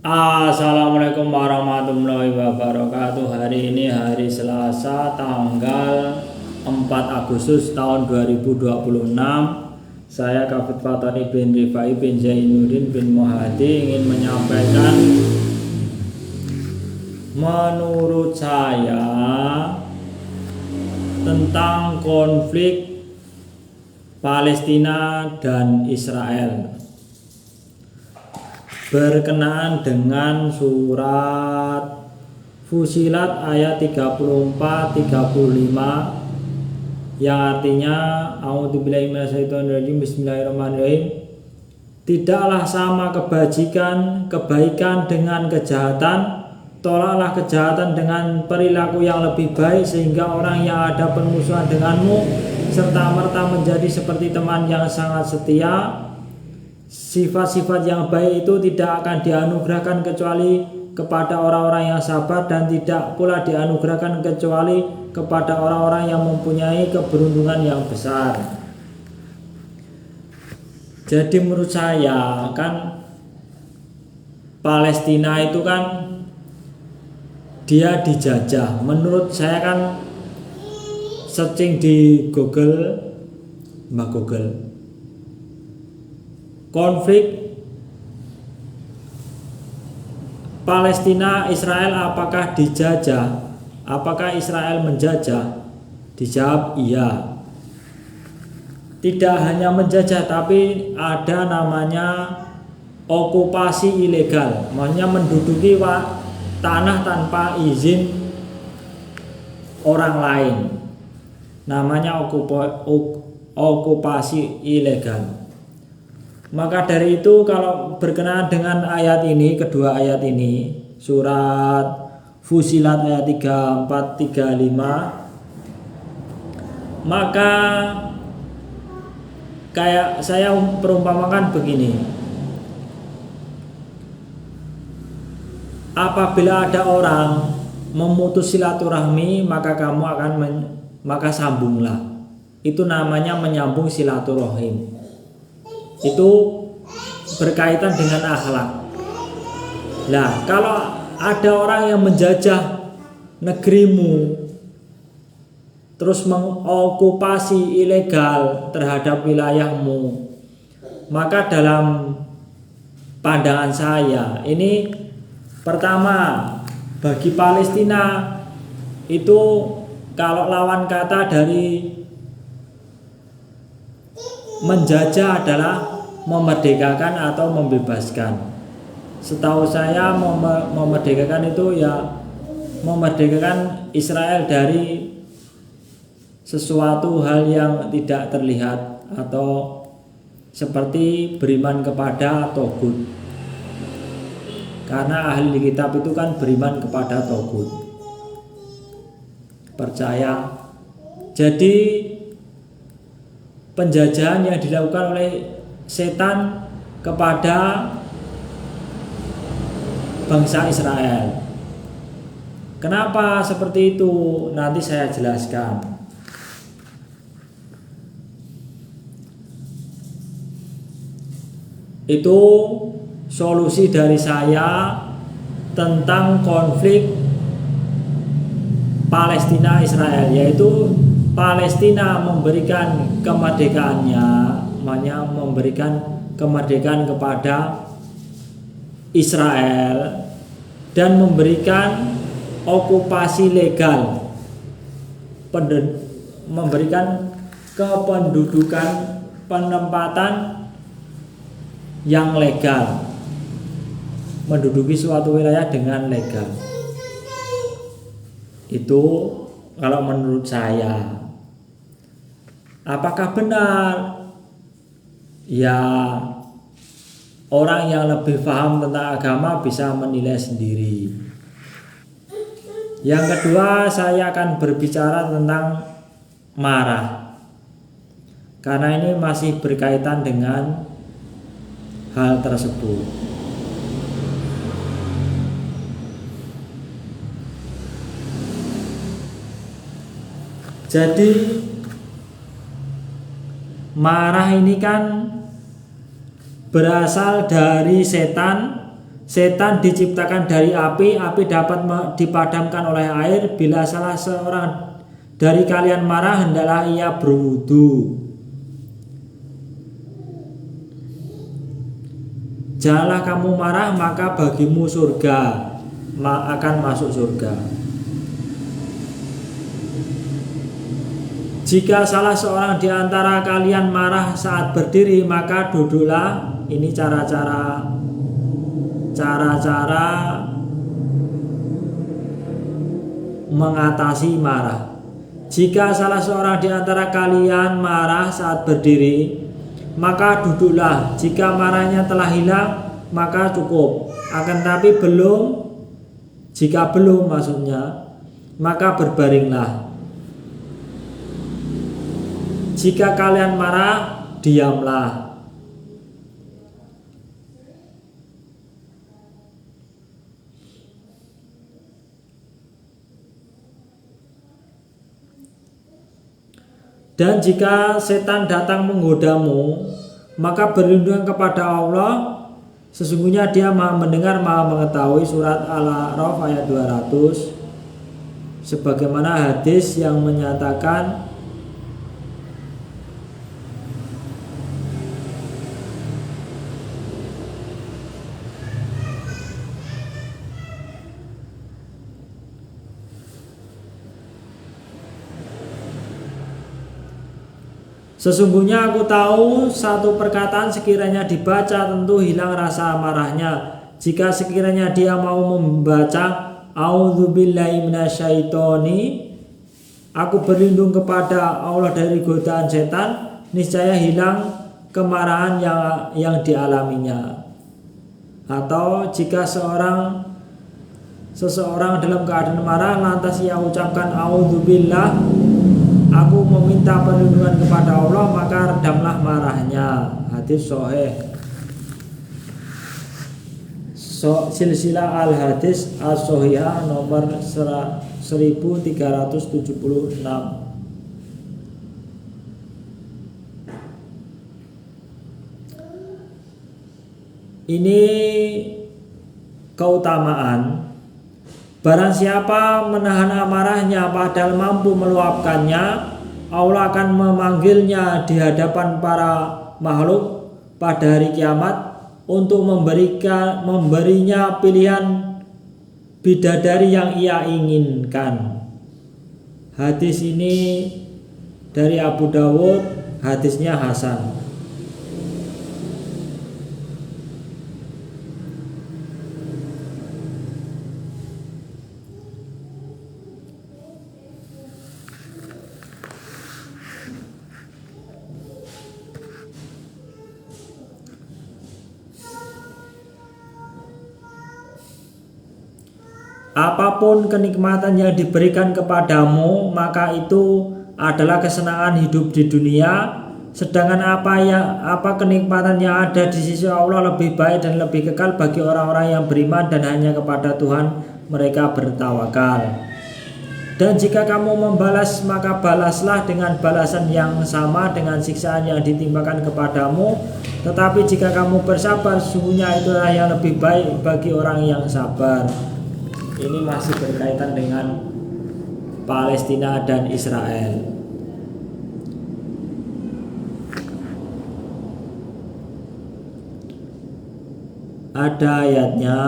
Assalamualaikum warahmatullahi wabarakatuh. Hari ini hari Selasa tanggal 4 Agustus tahun 2026. Saya Kafid Fatani bin Rifai bin Zainuddin bin Muhadi ingin menyampaikan menurut saya tentang konflik Palestina dan Israel berkenaan dengan surat Fusilat ayat 34-35 yang artinya A'udzubillahi minasyaitonirrajim, bismillahirrahmanirrahim. Tidaklah sama kebaikan dengan kejahatan, tolaklah kejahatan dengan perilaku yang lebih baik, sehingga orang yang ada permusuhan denganmu serta-merta menjadi seperti teman yang sangat setia. Sifat-sifat yang baik itu tidak akan dianugerahkan kecuali kepada orang-orang yang sabar, dan tidak pula dianugerahkan kecuali kepada orang-orang yang mempunyai keberuntungan yang besar. Jadi menurut saya kan Palestina itu kan dia dijajah. Menurut saya kan searching di Google, konflik Palestina Israel apakah dijajah? Apakah Israel menjajah? Dijawab iya. Tidak hanya menjajah, tapi ada namanya okupasi ilegal, maksudnya menduduki tanah tanpa izin orang lain. Namanya okupasi ilegal. Maka dari itu kalau berkenaan dengan ayat ini, kedua ayat ini, surat Fusilat ayat 34-35, maka kayak saya perumpamakan begini. Apabila ada orang memutus silaturahmi, maka maka sambunglah. Itu namanya menyambung silaturahim. Itu berkaitan dengan akhlak. Nah, kalau ada orang yang menjajah negerimu, terus mengokupasi ilegal terhadap wilayahmu, maka dalam pandangan saya ini, pertama, bagi Palestina itu kalau lawan kata dari menjajah adalah memerdekakan atau membebaskan. Setahu saya memerdekakan itu ya memerdekakan Israel dari sesuatu hal yang tidak terlihat, atau seperti beriman kepada Togut. Karena ahli kitab itu kan beriman kepada Togut, percaya. Jadi penjajahan yang dilakukan oleh setan kepada bangsa Israel. Kenapa seperti itu? Nanti saya jelaskan. Itu solusi dari saya tentang konflik Palestina Israel, yaitu Palestina memberikan kemerdekaannya, memberikan kemerdekaan kepada Israel, dan memberikan okupasi legal, memberikan kependudukan, penempatan yang legal, menduduki suatu wilayah dengan legal. Itu kalau menurut saya. Apakah benar? Ya, orang yang lebih paham tentang agama bisa menilai sendiri. Yang kedua, saya akan berbicara tentang marah, karena ini masih berkaitan dengan hal tersebut. Jadi marah ini kan berasal dari setan Setan diciptakan dari api, api dapat dipadamkan oleh air. Bila salah seorang dari kalian marah, hendaklah ia berwudu. Janganlah kamu marah, maka bagimu surga, akan masuk surga. Jika salah seorang di antara kalian marah saat berdiri, maka duduklah. Ini cara-cara mengatasi marah. Jika salah seorang di antara kalian marah saat berdiri, maka duduklah. Jika marahnya telah hilang, maka cukup. Akan tapi jika belum maksudnya, maka berbaringlah. Jika kalian marah, diamlah. Dan jika setan datang menggodamu, maka berlindung kepada Allah. Sesungguhnya Dia Maha mendengar, Maha mengetahui. Surat Al-A'raf ayat 200. Sebagaimana hadis yang menyatakan sesungguhnya aku tahu satu perkataan sekiranya dibaca tentu hilang rasa marahnya. Jika sekiranya dia mau membaca A'udzubillahi minasyaitonir, aku berlindung kepada Allah dari godaan setan, niscaya hilang kemarahan yang dialaminya. Atau jika seseorang dalam keadaan marah lantas ia ucapkan A'udzubillah, aku meminta perlindungan kepada Allah, maka redamlah marahnya. Hadis sahih. Silsilah al-hadis as-sahihah nomor 1376. Ini keutamaan. Barang siapa menahan amarahnya padahal mampu meluapkannya, Allah akan memanggilnya di hadapan para makhluk pada hari kiamat untuk memberinya pilihan bidadari yang ia inginkan. Hadis ini dari Abu Dawud, hadisnya hasan. Apapun kenikmatan yang diberikan kepadamu, maka itu adalah kesenangan hidup di dunia. Sedangkan apa kenikmatan yang ada di sisi Allah lebih baik dan lebih kekal bagi orang-orang yang beriman dan hanya kepada Tuhan mereka bertawakal. Dan jika kamu membalas, maka balaslah dengan balasan yang sama dengan siksaan yang ditimpakan kepadamu. Tetapi jika kamu bersabar, sesungguhnya itulah yang lebih baik bagi orang yang sabar. Ini masih berkaitan dengan Palestina dan Israel. Ada ayatnya.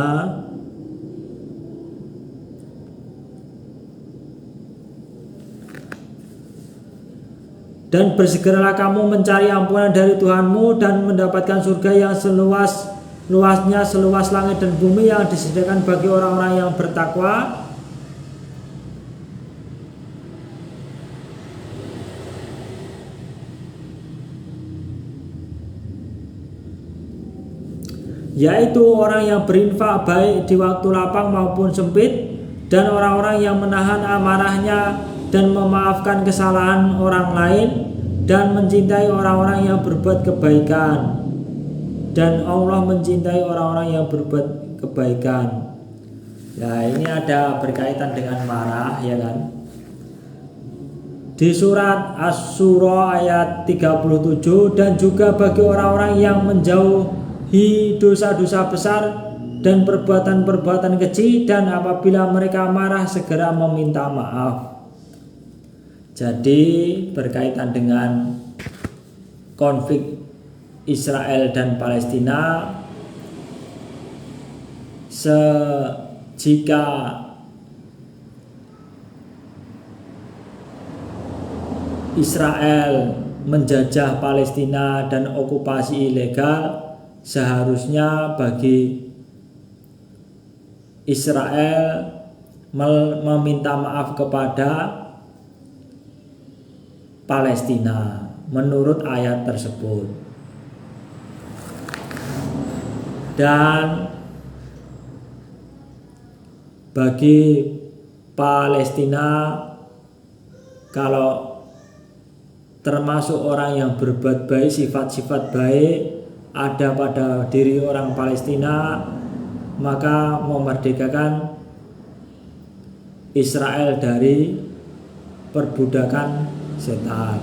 Dan bersegeralah kamu mencari ampunan dari Tuhanmu dan mendapatkan surga yang seluas-luasnya seluas langit dan bumi yang disediakan bagi orang-orang yang bertakwa. Yaitu orang yang berinfak baik di waktu lapang maupun sempit, dan orang-orang yang menahan amarahnya dan memaafkan kesalahan orang lain, dan mencintai orang-orang yang berbuat kebaikan. Dan Allah mencintai orang-orang yang berbuat kebaikan. Nah, ini ada berkaitan dengan marah, ya kan? Di surat Asy-Syura ayat 37, dan juga bagi orang-orang yang menjauhi dosa-dosa besar dan perbuatan-perbuatan keji, dan apabila mereka marah segera meminta maaf. Jadi berkaitan dengan konflik Israel dan Palestina, jika Israel menjajah Palestina dan okupasi ilegal, seharusnya bagi Israel meminta maaf kepada Palestina menurut ayat tersebut. Dan bagi Palestina, kalau termasuk orang yang berbuat baik, sifat-sifat baik ada pada diri orang Palestina, maka memerdekakan Israel dari perbudakan setan,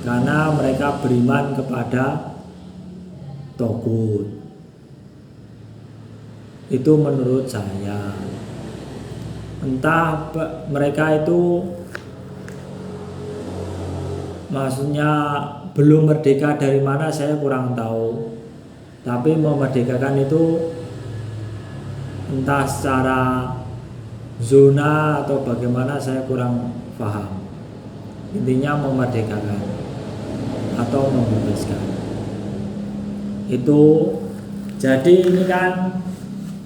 karena mereka beriman kepada Togut. Itu menurut saya. Entah mereka itu maksudnya belum merdeka dari mana, saya kurang tahu. Tapi memerdekakan itu entah secara zona atau bagaimana, saya kurang paham. Intinya memerdekakan atau membebaskan. Itu jadi ini kan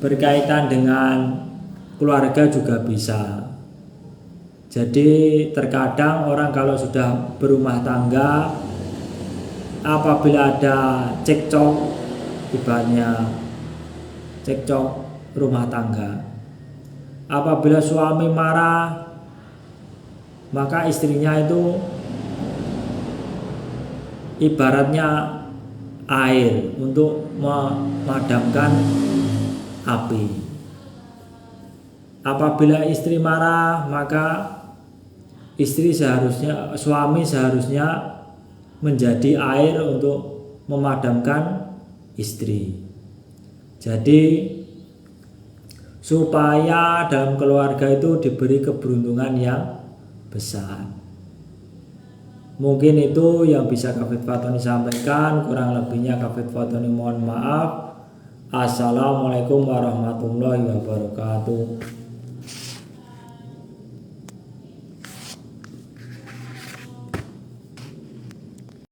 berkaitan dengan keluarga juga bisa. Jadi terkadang orang kalau sudah berumah tangga, apabila ada cekcok, ibaratnya cekcok rumah tangga, apabila suami marah, maka istrinya itu ibaratnya air untuk memadamkan api. Apabila istri marah, maka suami seharusnya menjadi air untuk memadamkan istri. Jadi supaya dalam keluarga itu diberi keberuntungan yang besar. Mungkin itu yang bisa Kafid Fatoni sampaikan, kurang lebihnya Kafid Fatoni mohon maaf. Assalamualaikum warahmatullahi wabarakatuh.